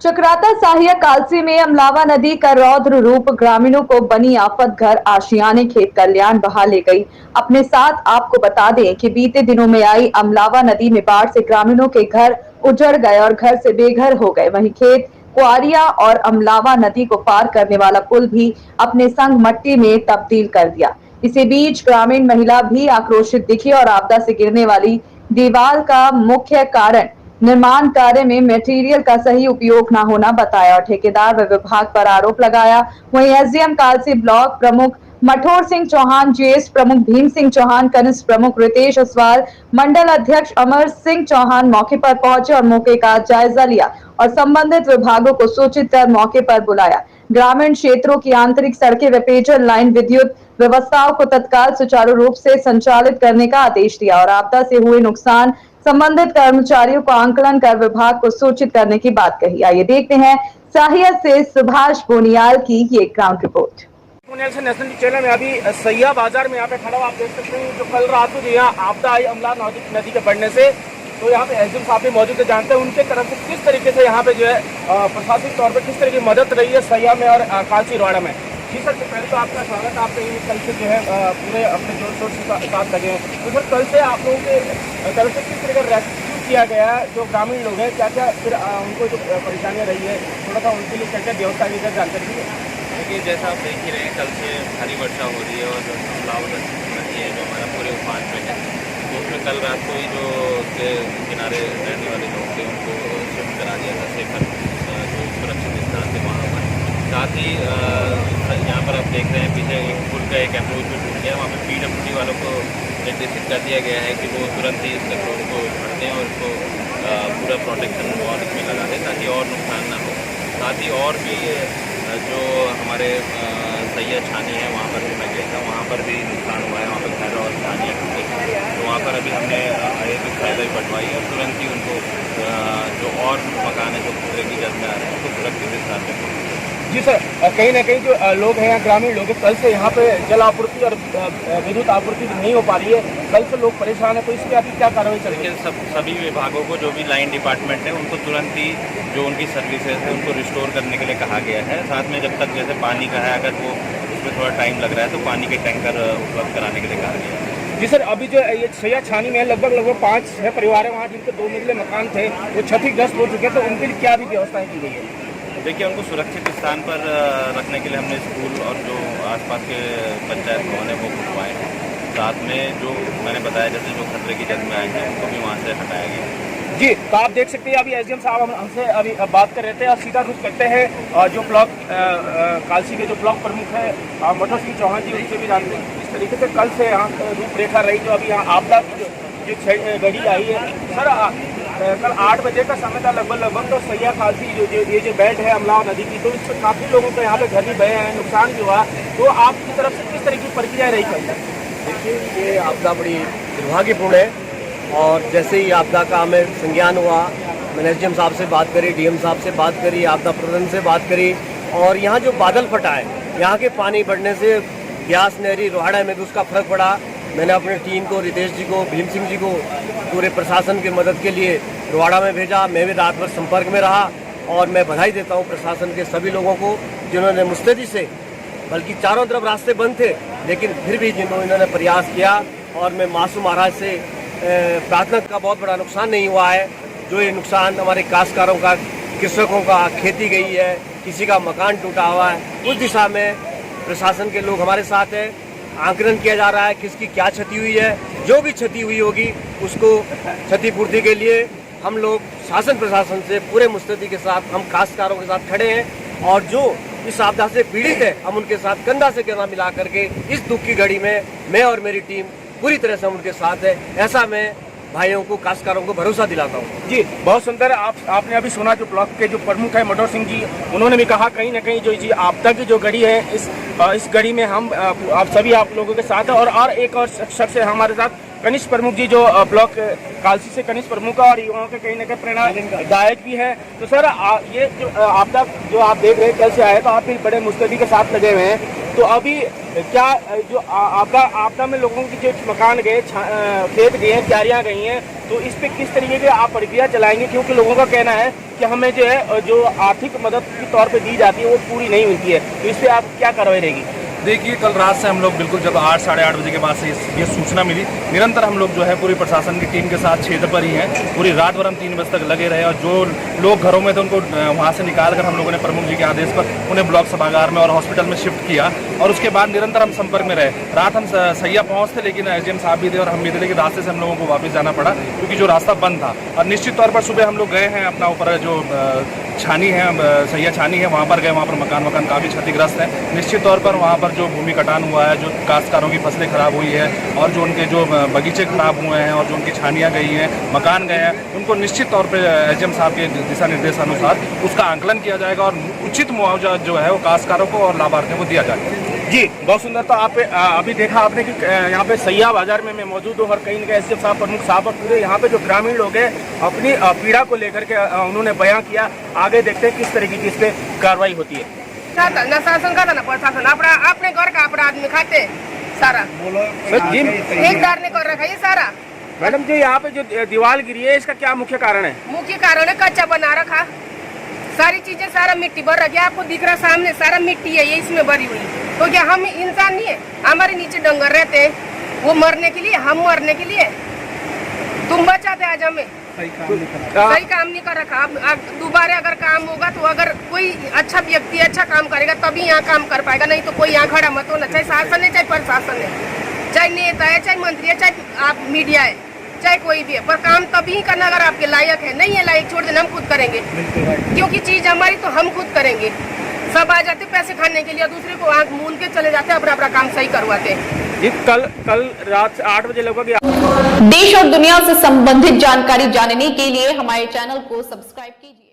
चक्राता साहिया कालसी में अमलावा नदी का रौद्र रूप, ग्रामीणों को बनी आफत, घर आशियाने खेत कल्याण बहा ले गई। अपने साथ आपको बता दें कि बीते दिनों में आई अमलावा नदी में बाढ़ से ग्रामीणों के घर उजड़ गए और घर से बेघर हो गए। वहीं खेत, कुआरियां और अमलावा नदी को पार करने वाला पुल भी अपने संग मट्टी में तब्दील कर दिया। इसी बीच ग्रामीण महिला भी आक्रोशित दिखी और आपदा से गिरने वाली दीवार का मुख्य कारण निर्माण कार्य में मटेरियल का सही उपयोग न होना बताया और ठेकेदार व विभाग पर आरोप लगाया। वहीं एसडीएम कालसी ब्लॉक प्रमुख मठोर सिंह चौहान, जीएस प्रमुख भीम सिंह चौहान, कनिष्ठ प्रमुख रितेश असवाल, मंडल अध्यक्ष अमर सिंह चौहान मौके पर पहुंचे और मौके का जायजा लिया और संबंधित विभागों को सूचित कर मौके पर बुलाया। ग्रामीण क्षेत्रों की आंतरिक सड़कें व पेयजल लाइन, विद्युत व्यवस्थाओं को तत्काल सुचारू रूप से संचालित करने का आदेश दिया और आपदा से हुए नुकसान संबंधित कर्मचारियों को आंकलन कर विभाग को सूचित करने की बात कही। आइए देखते हैं साहिया से सुभाष बोनियाल की ये ग्राउंड रिपोर्ट। पुण्याल से नेशनल चैनल में अभी सैया बाजार में यहाँ पे खड़ा हूँ। आप देख सकते हैं जो कल रात को यहाँ आपदा आई अमला नदी के बढ़ने से, तो यहाँ पे एसडीएम साहब भी मौजूद है। जानते हैं उनके तरफ से किस तरीके से यहाँ पे जो है प्रशासनिक तौर पर किस तरह की मदद रही है सैया में और कालसी रोड़ा में। जी सर, पहले तो आपका स्वागत। आप कल से जो है पूरे अपने जोर शोर से साथ लगे हैं, तो सर कल से आप लोगों के तरफ से किस तरह का रेस्क्यू किया गया है? जो ग्रामीण लोग हैं क्या क्या फिर उनको जो परेशानियाँ रही है, थोड़ा सा उनके लिए क्या क्या व्यवस्था की है जानकारी दी है? देखिए, जैसा आप देख ही रहे हैं, कल से भारी वर्षा हो रही है और अमलावा नदी है जो हमारा पूरे उफान पे है, तो उसमें कल रात को ही जो उसके किनारे रहने वाले लोग थे उनको शिफ्ट करा दिया था सेफर जो सुरक्षित स्थान थे वहाँ पर। साथ ही यहाँ पर आप देख रहे हैं पीछे एक पुल का एक अप्रोच भी टूट गया, वहाँ पर PWD वालों को निर्देशित कर दिया गया है कि वो तुरंत ही इस रोड को भर दें और इसको पूरा प्रोटेक्शन वॉल इसमें लगा दें ताकि और नुकसान ना हो। साथ ही और भी जो हमारे सैया छानी है वहाँ पर भी मैं गया था, वहाँ पर भी नुकसान हुआ है, वहाँ पर घर और छानियाँ टूटी, तो वहाँ पर अभी हमने एक फायदा बढ़वाई और तुरंत ही उनको जो और मकान है जो खतरे की जद में आ रहे हैं उनको सुरक्षित स्थान पर पहुँचे। जी सर, कहीं ना कहीं जो लोग हैं यहाँ ग्रामीण लोग हैं, कल से यहाँ पे जल आपूर्ति और विद्युत आपूर्ति नहीं हो पा रही है, कल से लोग परेशान है, तो इसके अभी क्या कार्रवाई चल रही है? सभी विभागों को जो भी लाइन डिपार्टमेंट है उनको तुरंत ही जो उनकी सर्विसेज है उनको रिस्टोर करने के लिए कहा गया है। साथ में जब तक जैसे पानी का है अगर वो उसमें थोड़ा टाइम लग रहा है तो पानी के टैंकर उपलब्ध कराने के लिए कहा गया है। जी सर, अभी जो ये सैया छानी में लगभग 5-6 परिवार है वहाँ जिनके 2 मंजिले मकान थे वो क्षतिग्रस्त हो चुके हैं, तो उनके लिए क्या भी व्यवस्थाएं की गई है? देखिए, उनको सुरक्षित स्थान पर रखने के लिए हमने स्कूल और जो आसपास के पंचायत भवन है वो खुलवाए हैं। साथ में जो मैंने बताया जैसे जो खतरे की जद में आए हैं उनको भी वहाँ से हटाया गया। जी, तो आप देख सकते हैं अभी एसडीएम साहब हमसे अभी बात कर रहे थे और सीधा रुख करते हैं जो ब्लॉक कालसी के जो ब्लॉक प्रमुख है मठोर सिंह चौहान जी, उनसे भी जानते हैं इस तरीके से कल से यहाँ रूपरेखा रही जो अभी यहाँ आपदा की जो घड़ी आई है। सर, कल 8 बजे का समय था लगभग, तो सैया कालसी ये जो बेल्ट है अमलावा नदी की, तो इस पर काफ़ी लोगों को यहाँ पे घर भी बहे हैं, नुकसान भी हुआ, तो आपकी तरफ से किस तरह की प्रक्रिया रही कल तक? देखिए, ये आपदा बड़ी दुर्भाग्यपूर्ण है और जैसे ही आपदा का हमें संज्ञान हुआ, मैंने एसडीएम साहब से बात करी, डीएम साहब से बात करी, आपदा प्रबंधन से बात करी, और यहाँ जो बादल फटा है यहाँ के पानी बढ़ने से ब्यास, नहरी, रोहाड़ा में भी उसका फर्क पड़ा। मैंने अपनी टीम को, रितेश जी को, भीम सिंह जी को, पूरे प्रशासन की मदद के लिए रोहाड़ा में भेजा। मैं भी रात भर संपर्क में रहा और मैं बधाई देता हूँ प्रशासन के सभी लोगों को जिन्होंने मुस्तैदी से, बल्कि चारों तरफ रास्ते बंद थे लेकिन फिर भी इन्होंने प्रयास किया, और मैं मासूम महाराज से प्रार्थना का बहुत बड़ा नुकसान नहीं हुआ है। जो ये नुकसान हमारे काश्तकारों का, कृषकों का, खेती गई है, किसी का मकान टूटा हुआ है, उस दिशा में प्रशासन के लोग हमारे साथ हैं। आंकलन किया जा रहा है किसकी क्या क्षति हुई है, जो भी क्षति हुई होगी उसको क्षतिपूर्ति के लिए हम लोग शासन प्रशासन से पूरे मुस्तैदी के साथ, हम काश्तकारों के साथ खड़े हैं, और जो इस आपदा से पीड़ित है हम उनके साथ कंधा से कंधा मिला करके इस दुख की घड़ी में मैं और मेरी टीम पूरी तरह से उनके साथ है, ऐसा मैं भाइयों को, काश्तकारों को भरोसा दिलाता हूँ। जी, बहुत सुंदर। आपने अभी सुना जो ब्लॉक के जो प्रमुख है मठोर सिंह जी, उन्होंने भी कहा कहीं ना कहीं जो जी आपदा की जो घड़ी है इस घड़ी में हम आप सभी आप लोगों के साथ है। और एक और शख्स है हमारे साथ, कनिष्ठ प्रमुख जी जो ब्लॉक कालसी से कनिष्ठ प्रमुख है और युवाओं के कहीं ना कहीं प्रेरणादायक भी है। तो सर, ये जो आपदा जो आप देख रहे हैं कल से आए, तो आप भी बड़े मुस्तैदी के साथ लगे हुए हैं, तो अभी क्या जो आपदा में लोगों की जो मकान गए, खेत गए हैं, क्यारियां गई हैं, तो इस पे किस तरीके की आप प्रक्रिया चलाएंगे? क्योंकि लोगों का कहना है कि हमें जो है जो आर्थिक मदद के तौर पे दी जाती है वो पूरी नहीं मिलती है, तो इस पे आप क्या कार्रवाई रहेगी? देखिए, कल रात से हम लोग बिल्कुल जब 8 साढ़े 8 बजे के बाद से ये सूचना मिली, निरंतर हम लोग जो है पूरी प्रशासन की टीम के साथ क्षेत्र पर ही हैं। पूरी रात भर हम 3 बजे तक लगे रहे और जो लोग घरों में थे उनको वहाँ से निकाल कर हम लोगों ने प्रमुख जी के आदेश पर उन्हें ब्लॉक सभागार में और हॉस्पिटल में शिफ्ट किया और उसके बाद निरंतर हम संपर्क में रहे। रात हम सैया पहुँचते, लेकिन एसडीएम साहब भी थे और हम भी थे, लेकिन रास्ते से हम लोगों को वापस जाना पड़ा क्योंकि जो रास्ता बंद था। और निश्चित तौर पर सुबह हम लोग गए हैं अपना ऊपर जो छानी है, सैया छानी है, वहाँ पर गए। वहाँ पर मकान काफ़ी क्षतिग्रस्त है। निश्चित तौर पर वहाँ पर जो भूमि कटान हुआ है, जो काश्तकारों की फसलें खराब हुई है और जो उनके जो बगीचे खराब हुए हैं और जो उनकी छानियाँ गई हैं, मकान गए हैं, उनको निश्चित तौर पर एसडीएम साहब के दिशा निर्देशानुसार उसका आंकलन किया जाएगा और उचित मुआवजा जो है वो काश्तकारों को और लाभार्थियों को दिया जाएगा। जी, बहुत सुंदर। तो आप अभी देखा आपने कि यहाँ पे सैया बाजार में मैं मौजूद हूँ और कहीं न कहीं एसडीएम साहब, प्रमुख साहब और पूरे यहाँ पे जो ग्रामीण लोग हैं अपनी पीड़ा को लेकर के उन्होंने बयां किया। आगे देखते हैं किस तरीके की इस पे कार्रवाई होती है। न शासन का न प्रशासन, अपने घर का अपना आदमी खाते सारा ठेकेदार ने कर रखा है ये सारा। मैडम जी, यहाँ पे जो दीवार गिरी है इसका क्या मुख्य कारण है? मुख्य कारण है कच्चा बना रखा, सारी चीजें सारा मिट्टी भर रखी है। आपको दिख रहा सामने सारा मिट्टी है, ये इसमें भरी हुई। तो क्या हम इंसान नहीं है? हमारे नीचे डंगर रहते हैं, वो मरने के लिए, हम मरने के लिए। तुम बचाते आज हमें सही काम नहीं कर रखा। अब दोबारा अगर काम होगा तो अगर कोई अच्छा व्यक्ति अच्छा काम करेगा तभी यहाँ काम कर पाएगा, नहीं तो कोई यहाँ खड़ा मत होना। चाहे शासन है, चाहे प्रशासन है, चाहे नेता है, चाहे मंत्री है, चाहे आप मीडिया है, चाहे कोई भी है, पर काम तभी करना अगर आपके लायक है। नहीं है लायक, छोड़ देना, हम खुद करेंगे, क्योंकि चीज हमारी तो हम खुद करेंगे। सब आ जाते पैसे खाने के लिए, दूसरे को आंख मूंद के चले जाते, अपना काम सही करवाते। ये कल रात 8 बजे लगभग देश और दुनिया से संबंधित जानकारी जानने के लिए हमारे चैनल को सब्सक्राइब कीजिए।